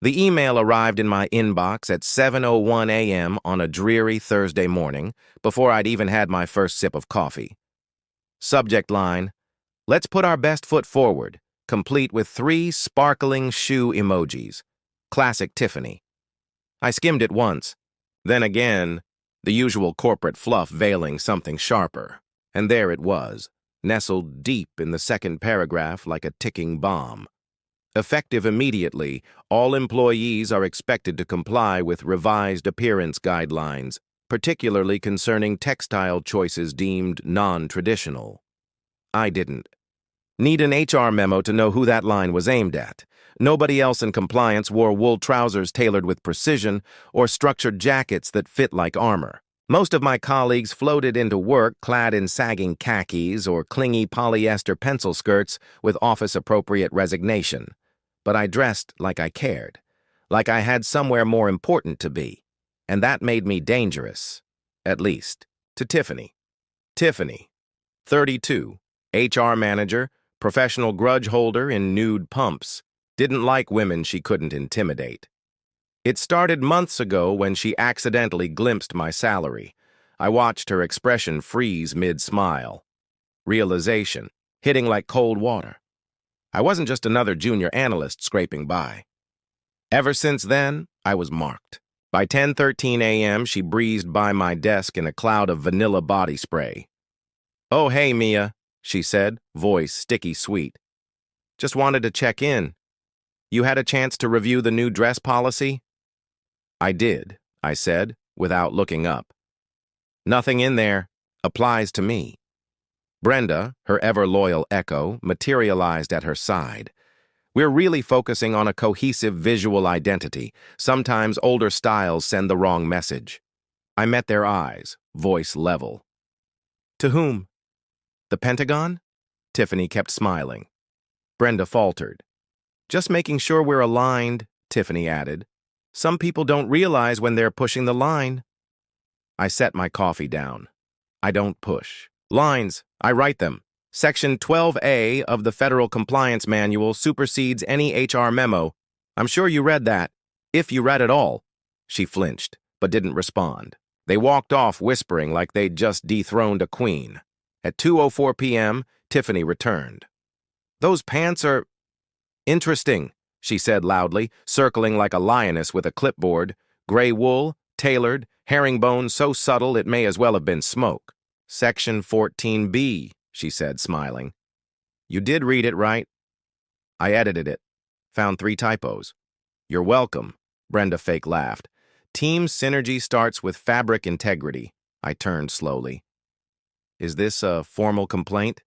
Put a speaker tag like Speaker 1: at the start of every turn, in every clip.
Speaker 1: The email arrived in my inbox at 7:01 a.m. on a dreary Thursday morning, before I'd even had my first sip of coffee. Subject line, "Let's put our best foot forward," complete with 3 sparkling shoe emojis. Classic Tiffany. I skimmed it once. Then again, the usual corporate fluff veiling something sharper. And there it was, nestled deep in the second paragraph like a ticking bomb. Effective immediately, all employees are expected to comply with revised appearance guidelines, particularly concerning textile choices deemed non-traditional. I didn't need an HR memo to know who that line was aimed at. Nobody else in compliance wore wool trousers tailored with precision or structured jackets that fit like armor. Most of my colleagues floated into work clad in sagging khakis or clingy polyester pencil skirts with office-appropriate resignation. But I dressed like I cared, like I had somewhere more important to be, and that made me dangerous, at least, to Tiffany. Tiffany, 32, HR manager, professional grudge holder in nude pumps, didn't like women she couldn't intimidate. It started months ago when she accidentally glimpsed my salary. I watched her expression freeze mid-smile. Realization, hitting like cold water. I wasn't just another junior analyst scraping by. Ever since then, I was marked. By 10:13 a.m., she breezed by my desk in a cloud of vanilla body spray. "Oh, hey, Mia," she said, voice sticky sweet. "Just wanted to check in. You had a chance to review the new dress policy?" "I did," I said, without looking up. "Nothing in there applies to me." Brenda, her ever-loyal echo, materialized at her side. "We're really focusing on a cohesive visual identity. Sometimes older styles send the wrong message." I met their eyes, voice level. "To whom? The Pentagon?" Tiffany kept smiling. Brenda faltered. "Just making sure we're aligned," Tiffany added. "Some people don't realize when they're pushing the line." I set my coffee down. I don't push. Lines, I write them. Section 12A of the Federal Compliance Manual supersedes any HR memo. I'm sure you read that, if you read it all. She flinched, but didn't respond. They walked off whispering like they'd just dethroned a queen. At 2:04 p.m., Tiffany returned. "Those pants are interesting," she said loudly, circling like a lioness with a clipboard. Gray wool, tailored, herringbone so subtle it may as well have been smoke. "Section 14B, she said, smiling. "You did read it, right?" I edited it. Found 3 typos. "You're welcome," Brenda fake laughed. "Team synergy starts with fabric integrity." I turned slowly. "Is this a formal complaint?"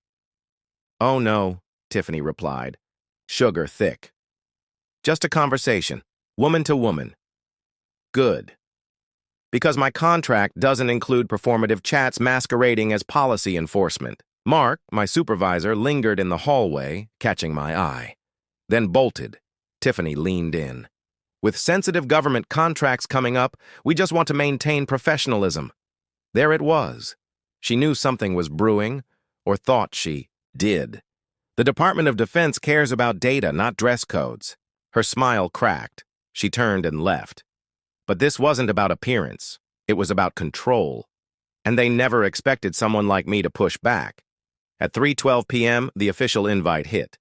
Speaker 1: "Oh no," Tiffany replied. Sugar thick. "Just a conversation, woman to woman." "Good. Because my contract doesn't include performative chats masquerading as policy enforcement." Mark, my supervisor, lingered in the hallway, catching my eye. Then bolted. Tiffany leaned in. "With sensitive government contracts coming up, we just want to maintain professionalism." There it was. She knew something was brewing, or thought she did. The Department of Defense cares about data, not dress codes. Her smile cracked. She turned and left. But this wasn't about appearance. It was about control. And they never expected someone like me to push back. At 3:12 p.m., the official invite hit.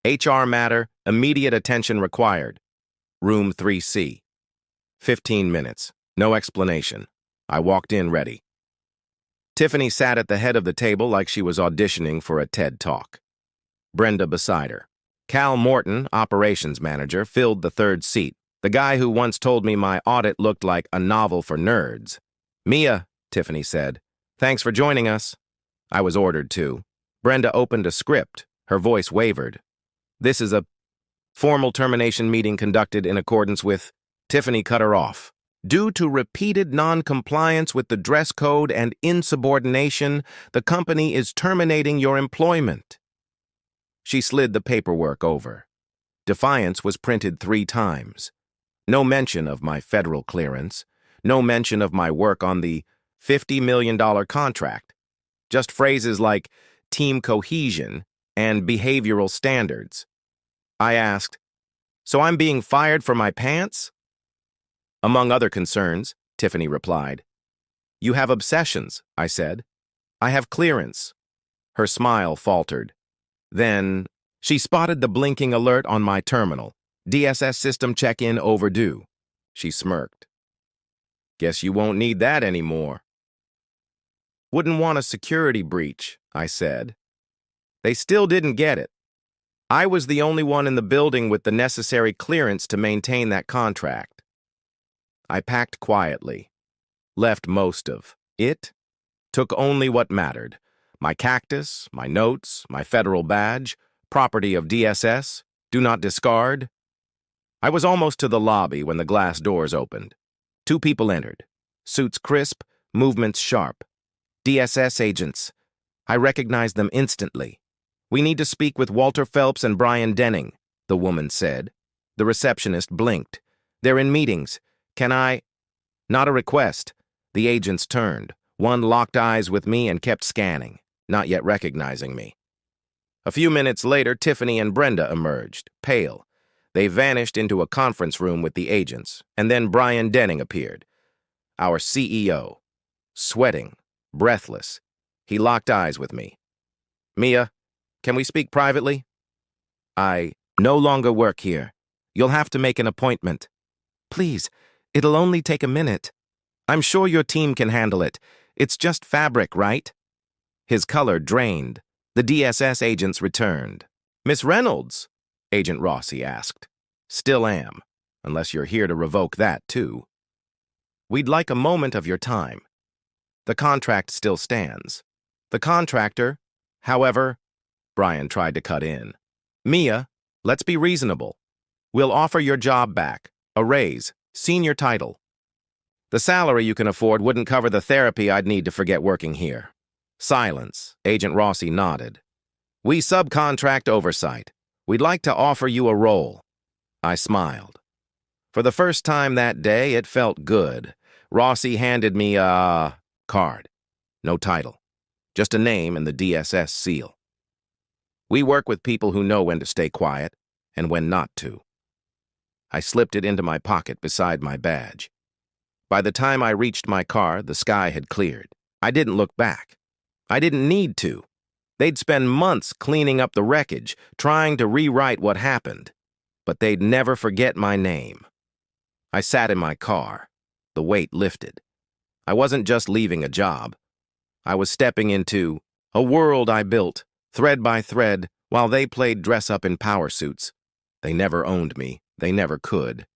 Speaker 1: HR matter, immediate attention required. Room 3C. 15 minutes. No explanation. I walked in ready. Tiffany sat at the head of the table like she was auditioning for a TED Talk. Brenda beside her. Cal Morton, operations manager, filled the third seat, the guy who once told me my audit looked like a novel for nerds. "Mia," Tiffany said, "thanks for joining us." I was ordered to. Brenda opened a script. Her voice wavered. "This is a formal termination meeting conducted in accordance with..." Tiffany cut her off. "Due to repeated non-compliance with the dress code and insubordination, the company is terminating your employment." She slid the paperwork over. Defiance was printed 3 times. No mention of my federal clearance. No mention of my work on the $50 million contract. Just phrases like team cohesion and behavioral standards. I asked, So I'm being fired for my pants? Among other concerns, Tiffany replied. You have obsessions, I said. I have clearance. Her smile faltered. Then, she spotted the blinking alert on my terminal. DSS system check-in overdue. She smirked. Guess you won't need that anymore. Wouldn't want a security breach, I said. They still didn't get it. I was the only one in the building with the necessary clearance to maintain that contract. I packed quietly, left most of it, took only what mattered. My cactus, my notes, my federal badge, property of DSS, do not discard. I was almost to the lobby when the glass doors opened. 2 people entered. Suits crisp, movements sharp. DSS agents. I recognized them instantly. We need to speak with Walter Phelps and Brian Denning, the woman said. The receptionist blinked. They're in meetings. Can I? Not a request. The agents turned. One locked eyes with me and kept scanning, not yet recognizing me. A few minutes later, Tiffany and Brenda emerged, pale. They vanished into a conference room with the agents, and then Brian Denning appeared. Our CEO. Sweating, breathless. He locked eyes with me. Mia, can we speak privately? I no longer work here. You'll have to make an appointment. Please, it'll only take a minute. I'm sure your team can handle it. It's just fabric, right? His color drained. The DSS agents returned. Miss Reynolds? Agent Rossi asked. Still am, unless you're here to revoke that, too. We'd like a moment of your time. The contract still stands. The contractor, however, Brian tried to cut in. Mia, let's be reasonable. We'll offer your job back, a raise, senior title. The salary you can afford wouldn't cover the therapy I'd need to forget working here. Silence. Agent Rossi nodded. We subcontract oversight. We'd like to offer you a role. I smiled. For the first time that day, it felt good. Rossi handed me a card. No title. Just a name and the DSS seal. We work with people who know when to stay quiet and when not to. I slipped it into my pocket beside my badge. By the time I reached my car, the sky had cleared. I didn't look back. I didn't need to. They'd spend months cleaning up the wreckage, trying to rewrite what happened. But they'd never forget my name. I sat in my car. The weight lifted. I wasn't just leaving a job. I was stepping into a world I built, thread by thread, while they played dress-up in power suits. They never owned me. They never could.